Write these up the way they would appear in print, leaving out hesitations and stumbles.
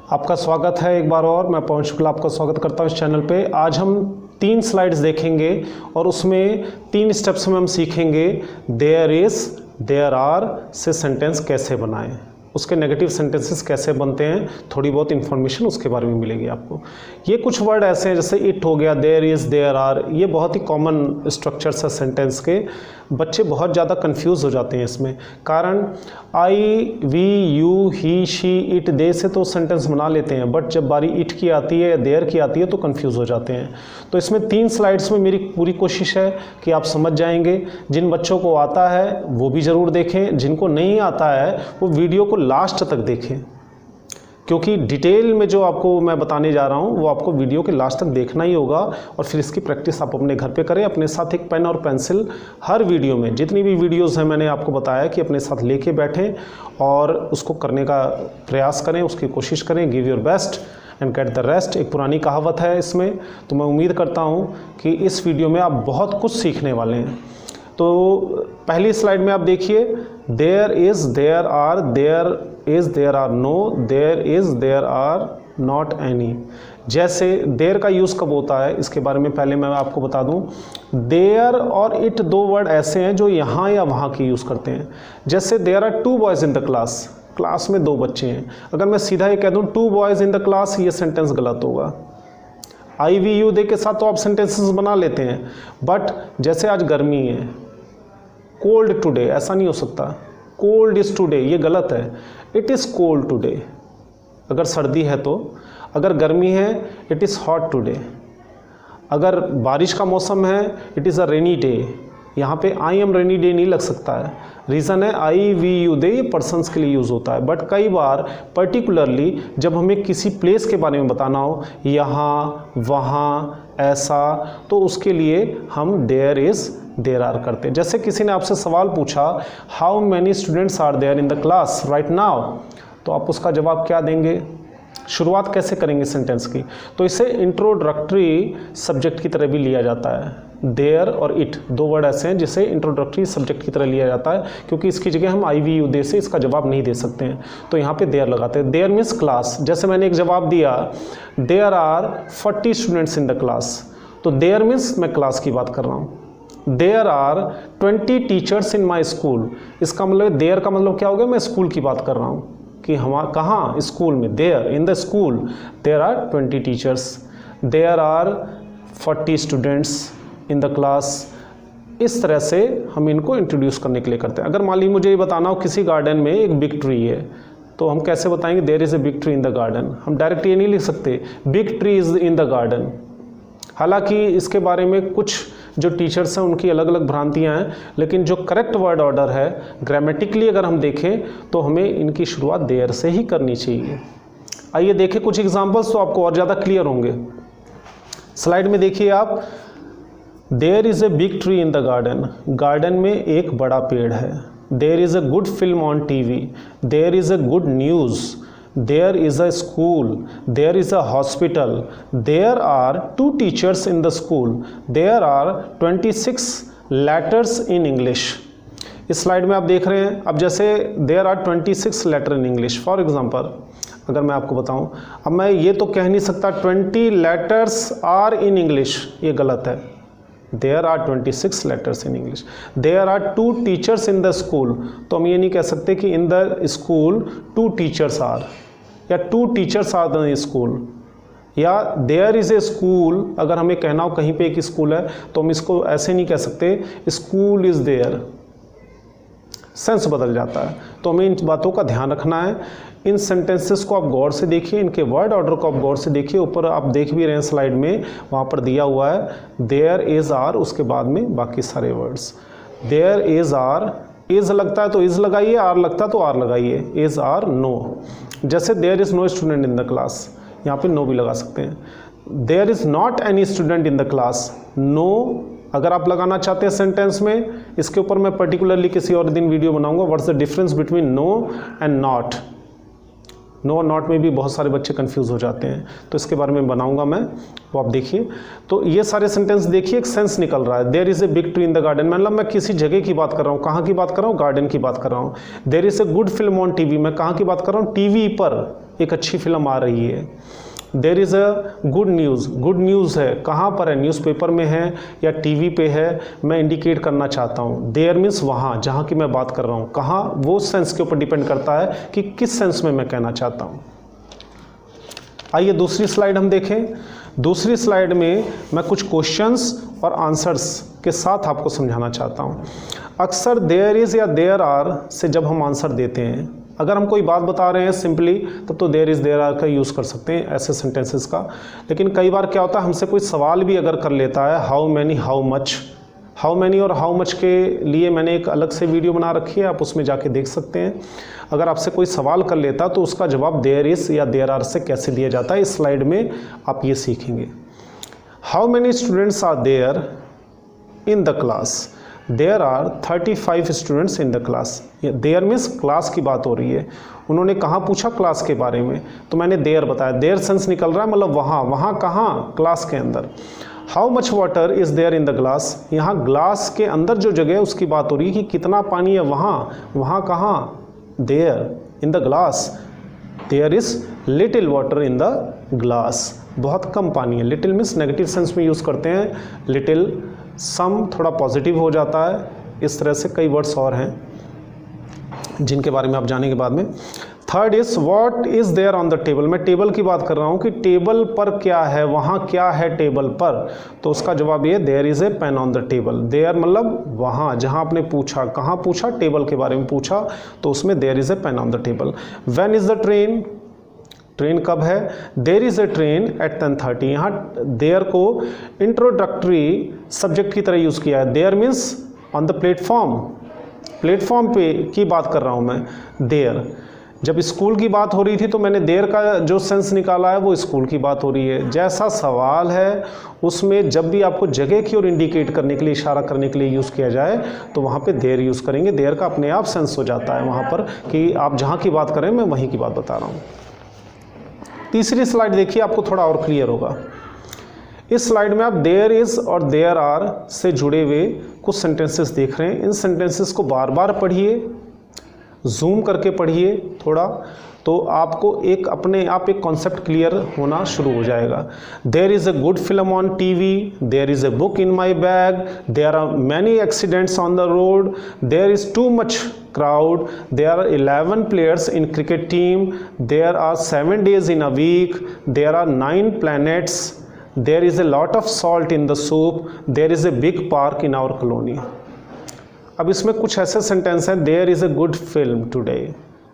आपका स्वागत है एक बार और। मैं पवन शुक्ला आपका स्वागत करता हूं इस चैनल पे। आज हम 3 स्लाइड्स देखेंगे और उसमें 3 स्टेप्स में हम सीखेंगे देयर इज़, देयर आर से सेंटेंस कैसे बनाएं, उसके नेगेटिव सेंटेंसेस कैसे बनते हैं, थोड़ी बहुत इन्फॉर्मेशन उसके बारे में मिलेगी आपको। ये कुछ वर्ड ऐसे हैं जैसे इट हो गया, देयर इज़, देयर आर, ये बहुत ही कॉमन स्ट्रक्चर्स है सेंटेंस के। बच्चे बहुत ज़्यादा कंफ्यूज हो जाते हैं इसमें, कारण I, we, you, he, she, it, they से तो सेंटेंस बना लेते हैं, बट जब बारी इट की आती है या देयर की आती है तो कंफ्यूज हो जाते हैं। तो इसमें 3 स्लाइड्स में मेरी पूरी कोशिश है कि आप समझ जाएंगे। जिन बच्चों को आता है वो भी ज़रूर देखें, जिनको नहीं आता है वो वीडियो को लास्ट तक देखें, क्योंकि डिटेल में जो आपको मैं बताने जा रहा हूँ वो आपको वीडियो के लास्ट तक देखना ही होगा। और फिर इसकी प्रैक्टिस आप अपने घर पे करें। अपने साथ एक पेन और पेंसिल हर वीडियो में, जितनी भी वीडियोस हैं मैंने आपको बताया कि अपने साथ लेके बैठें और उसको करने का प्रयास करें, उसकी कोशिश करें। Give your best and get the rest, एक पुरानी कहावत है इसमें। तो मैं उम्मीद करता हूँ कि इस वीडियो में आप बहुत कुछ सीखने वाले हैं। तो पहली स्लाइड में आप देखिए, there is, there are, there is, there are no, there is, there are not any. जैसे देयर का यूज़ कब होता है इसके बारे में पहले मैं आपको बता दूं। देयर और इट 2 वर्ड ऐसे हैं जो यहाँ या वहाँ की यूज़ करते हैं। जैसे there are 2 boys in the class, class में 2 बच्चे हैं। अगर मैं सीधा ये कह दूँ 2 बॉयज़ इन द क्लास, ये सेंटेंस गलत होगा। आई, वी, यू, दे के साथ तो आप सेंटेंसेस बना लेते हैं, बट जैसे आज गर्मी है, कोल्ड टुडे, ऐसा नहीं हो सकता। कोल्ड इज़ टुडे, ये गलत है। इट इज़ कोल्ड टुडे अगर सर्दी है तो। अगर गर्मी है इट इज़ हॉट टुडे। अगर बारिश का मौसम है it is a rainy day. यहाँ पे आई एम रेनी डे नहीं लग सकता है। रीज़न है आई, वी, यू, दे, ये पर्सन्स के लिए यूज़ होता है। बट कई बार पर्टिकुलरली जब हमें किसी प्लेस के बारे में बताना हो, यहाँ, वहाँ, ऐसा, तो उसके लिए हम देयर इज़, देयर आर करते हैं। जैसे किसी ने आपसे सवाल पूछा, how many students are there in the class right now, तो आप उसका जवाब क्या देंगे, शुरुआत कैसे करेंगे सेंटेंस की। तो इसे इंट्रोडक्टरी सब्जेक्ट की तरह भी लिया जाता है। देयर और इट 2 वर्ड ऐसे हैं जिसे इंट्रोडक्टरी सब्जेक्ट की तरह लिया जाता है, क्योंकि इसकी जगह हम आई, वी, यू, दे से इसका जवाब नहीं दे सकते हैं। तो यहाँ पे देयर लगाते हैं। There means class. जैसे मैंने एक जवाब दिया, there are 40 students in the class, तो देयर मीन्स मैं क्लास की बात कर रहा हूँ। There are 20 teachers in my school, इसका मतलब देयर का मतलब क्या हो गया, मैं स्कूल की बात कर रहा हूँ कि हम कहाँ, स्कूल में। There in the school there are 20 teachers, there are 40 students in the class. इस तरह से हम इनको इंट्रोड्यूस करने के लिए करते हैं। अगर मान लीजिए मुझे ये बताना हो किसी गार्डन में एक बिग ट्री है, तो हम कैसे बताएंगे there is a big tree in the garden. हम डायरेक्ट ये नहीं लिख सकते big tree is in the garden. हालांकि इसके बारे में कुछ जो टीचर्स हैं उनकी अलग अलग भ्रांतियां हैं, लेकिन जो करेक्ट वर्ड ऑर्डर है ग्रामेटिकली अगर हम देखें तो हमें इनकी शुरुआत देयर से ही करनी चाहिए। आइए देखें कुछ एग्जांपल्स, तो आपको और ज़्यादा क्लियर होंगे। स्लाइड में देखिए आप, there is a big tree in the garden, garden में एक बड़ा पेड़ है। There is a good film on TV, there is a good news, there is a school, there is a hospital, there are 2 teachers in the school, there are 26 letters in English। इस slide में आप देख रहे हैं, अब जैसे there are 26 letter in English for example अगर मैं आपको बताऊं, अब मैं ये तो कह नहीं सकता 20 letters are in English, ये गलत है। There are 26 letters in English. There are 2 teachers in the school, तो हम ये नहीं कह सकते कि in the school 2 teachers are, या 2 teachers are in the school, या there is a school। अगर हमें कहना हो कहीं पे एक स्कूल है तो हम इसको ऐसे नहीं कह सकते school is there, सेंस बदल जाता है। तो हमें इन बातों का ध्यान रखना है। इन सेंटेंसेस को आप गौर से देखिए, इनके वर्ड ऑर्डर को आप गौर से देखिए। ऊपर आप देख भी रहे हैं स्लाइड में, वहाँ पर दिया हुआ है देयर इज़ आर, उसके बाद में बाकी सारे words. There is are, is लगता है तो इज़ लगाइए, आर लगता है तो आर लगाइए। इज़ आर नो, जैसे there is no student in the class, यहाँ पे नो भी लगा सकते हैं। There is not any student in the class, no अगर आप लगाना चाहते हैं सेंटेंस में, इसके ऊपर मैं पर्टिकुलरली किसी और दिन वीडियो बनाऊंगा। What's the difference between no and not. No और नॉट में भी बहुत सारे बच्चे कंफ्यूज हो जाते हैं, तो इसके बारे में बनाऊंगा मैं, वो आप देखिए। तो ये सारे सेंटेंस देखिए, एक सेंस निकल रहा है। There is a big tree in the garden, मतलब मैं किसी जगह की बात कर रहा हूँ। कहाँ की बात कर रहा हूँ? गार्डन की बात कर रहा हूँ। There is a good film on TV, मैं कहाँ की बात कर रहा हूँ? टीवी पर, एक अच्छी फिल्म आ रही है। There is a good news, good news है, कहाँ पर है, न्यूज़पेपर में है या टीवी पे है, मैं इंडिकेट करना चाहता हूँ। देयर मीन्स वहाँ जहाँ की मैं बात कर रहा हूँ, कहाँ, वो सेंस के ऊपर डिपेंड करता है कि किस सेंस में मैं कहना चाहता हूँ। आइए दूसरी स्लाइड हम देखें। दूसरी स्लाइड में मैं कुछ क्वेश्चंस और आंसर्स के साथ आपको समझाना चाहता हूँ। अक्सर देयर इज़ या देयर आर से जब हम आंसर देते हैं, अगर हम कोई बात बता रहे हैं सिंपली, तब तो देयर इज़ देयर आर का यूज़ कर सकते हैं ऐसे सेंटेंसेस का। लेकिन कई बार क्या होता है, हमसे कोई सवाल भी अगर कर लेता है, how many, how much, how many और हाउ मच के लिए मैंने एक अलग से वीडियो बना रखी है, आप उसमें जाके देख सकते हैं। अगर आपसे कोई सवाल कर लेता तो उसका जवाब देयर इज़ या देयर आर से कैसे दिया जाता है, इस स्लाइड में आप ये सीखेंगे। How many students are there in the class, there are 35 students in the class. There means class की बात हो रही है। उन्होंने कहाँ पूछा, क्लास के बारे में, तो मैंने देयर बताया। देयर सेंस निकल रहा है मतलब वहाँ, वहाँ कहाँ, क्लास के अंदर। How much water is there in the glass, यहाँ ग्लास के अंदर जो जगह है उसकी बात हो रही है कि कितना पानी है वहाँ, वहाँ कहाँ, there in the glass. There is little water in the glass, बहुत कम पानी है। लिटिल मीन्स नेगेटिव सेंस में यूज़ करते हैं, लिटिल, सम थोड़ा पॉजिटिव हो जाता है। इस तरह से कई वर्ड्स और हैं जिनके बारे में आप जानेंगे बाद में। Third is what is there on the table, मैं टेबल की बात कर रहा हूँ कि टेबल पर क्या है, वहाँ क्या है टेबल पर, तो उसका जवाब ये there is a pen on the table. There मतलब वहाँ जहाँ आपने पूछा, कहाँ पूछा, टेबल के बारे में पूछा, तो उसमें there is a pen on the table. When is the train, train कब है, there is a train at 10:30। यहाँ देयर को इंट्रोडक्टरी सब्जेक्ट की तरह यूज़ किया है। There means on the platform, platform पे की बात कर रहा हूँ मैं। देयर, जब स्कूल की बात हो रही थी तो मैंने देयर का जो सेंस निकाला है वो स्कूल की बात हो रही है। जैसा सवाल है उसमें जब भी आपको जगह की ओर इंडिकेट करने के लिए, इशारा करने के लिए यूज़ किया जाए तो वहाँ पे देयर यूज़ करेंगे। देयर का अपने आप सेंस हो जाता है वहाँ पर कि आप जहाँ की बात करें, मैं वहीं की बात बता रहा हूँ। तीसरी स्लाइड देखिए, आपको थोड़ा और क्लियर होगा। इस स्लाइड में आप देयर इज़ और देयर आर से जुड़े हुए कुछ सेंटेंसेस देख रहे हैं। इन सेंटेंसेस को बार बार पढ़िए, जूम करके पढ़िए थोड़ा, तो आपको एक अपने आप एक कॉन्सेप्ट क्लियर होना शुरू हो जाएगा। There is a good film on TV, there is a book in my bag, there are many accidents on the road, there is too much crowd, there are 11 players in cricket team, there are 7 days in a week, there are 9 planets, there is a lot of salt in the soup, there is a big park in our colony। अब इसमें कुछ ऐसे sentence हैं, there is a good film today,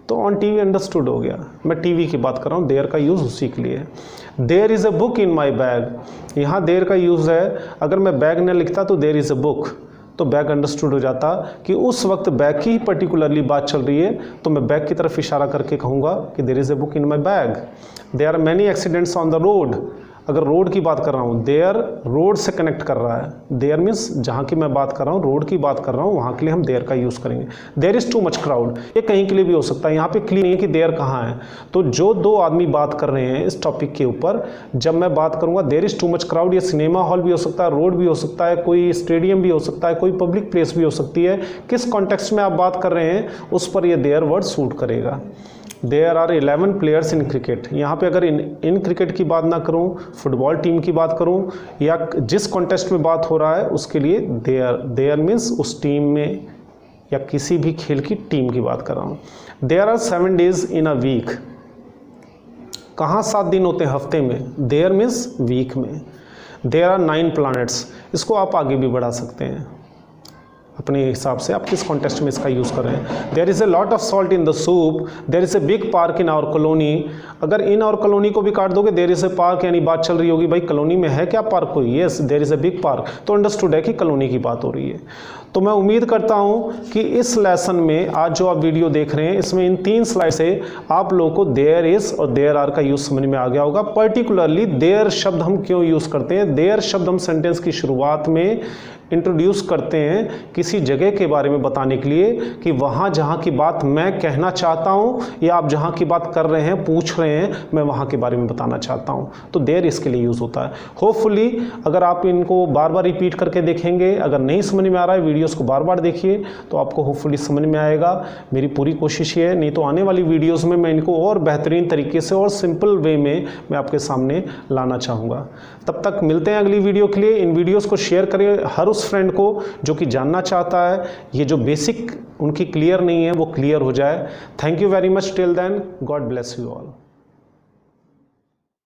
तो on TV understood हो गया, मैं TV की बात कर रहा हूँ, देयर का यूज़ उसी के लिए। There is a book in my bag, यहाँ देयर का यूज़ है। अगर मैं बैग न लिखता तो देयर इज़ अ बुक, तो बैग अंडरस्टूड हो जाता कि उस वक्त बैग की ही पर्टिकुलरली बात चल रही है, तो मैं बैग की तरफ इशारा करके कहूँगा कि there is a book in my bag. There are many accidents on the road, अगर रोड की बात कर रहा हूँ, देयर रोड से कनेक्ट कर रहा है। देयर मीन्स जहाँ की मैं बात कर रहा हूँ, रोड की बात कर रहा हूँ, वहाँ के लिए हम देयर का यूज़ करेंगे। There is too much crowd, ये कहीं के लिए भी हो सकता है, यहाँ पे क्लियर नहीं है कि देयर कहाँ है। तो जो दो आदमी बात कर रहे हैं इस टॉपिक के ऊपर, जब मैं बात करूँगा there is too much crowd, ये सिनेमा हॉल भी हो सकता है, रोड भी हो सकता है, कोई स्टेडियम भी हो सकता है, कोई पब्लिक प्लेस भी हो सकती है। किस कॉन्टेक्स्ट में आप बात कर रहे हैं उस पर ये देयर वर्ड सूट करेगा। There are 11 players in cricket, यहाँ पे अगर इन क्रिकेट की बात ना करूँ, फुटबॉल टीम की बात करूँ, या जिस कॉन्टेस्ट में बात हो रहा है उसके लिए देयर मीन्स उस टीम में या किसी भी खेल की टीम की बात कर रहा हूँ। There are 7 days in a week, कहाँ 7 दिन होते हैं हफ्ते में, देयर मीन्स वीक में। देयर आर 9 planets, इसको आप आगे भी बढ़ा सकते हैं अपने हिसाब से, आप किस कॉन्टेक्स्ट में इसका यूज़ कर रहे हैं। There is a lot of salt in the soup, there is a big park in our colony, अगर इन और कॉलोनी को भी काट दोगे, देयर इज़ ए पार्क, यानी बात चल रही होगी भाई कॉलोनी में है क्या पार्क कोई, yes there is a big park, तो अंडरस्टूड है कि कॉलोनी की बात हो रही है। तो मैं उम्मीद करता हूँ कि इस लेसन में आज जो आप वीडियो देख रहे हैं इसमें इन 3 स्लाइड से आप लोगों को देयर इज़ और देयर आर का यूज़ समझ में आ गया होगा। पर्टिकुलरली देयर शब्द हम क्यों यूज़ करते हैं, देयर शब्द हम सेंटेंस की शुरुआत में इंट्रोड्यूस करते हैं किसी जगह के बारे में बताने के लिए कि वहाँ जहाँ की बात मैं कहना चाहता हूँ या आप जहाँ की बात कर रहे हैं, पूछ रहे हैं, मैं वहाँ के बारे में बताना चाहता हूँ, तो देयर इसके लिए यूज़ होता है। होपफुली अगर आप इनको बार बार रिपीट करके देखेंगे, अगर नहीं समझ में आ रहा है वीडियो वीडियोस को बार बार देखिए तो आपको होपफुली समझ में आएगा। मेरी पूरी कोशिश ये है, नहीं तो आने वाली वीडियोस में मैं इनको और बेहतरीन तरीके से और सिंपल वे में मैं आपके सामने लाना चाहूँगा। तब तक मिलते हैं अगली वीडियो के लिए। इन वीडियोस को शेयर करें हर उस फ्रेंड को जो कि जानना चाहता है ये जो बेसिक उनकी क्लियर नहीं है वो क्लियर हो जाए। Thank you very much. Till then, God bless you all.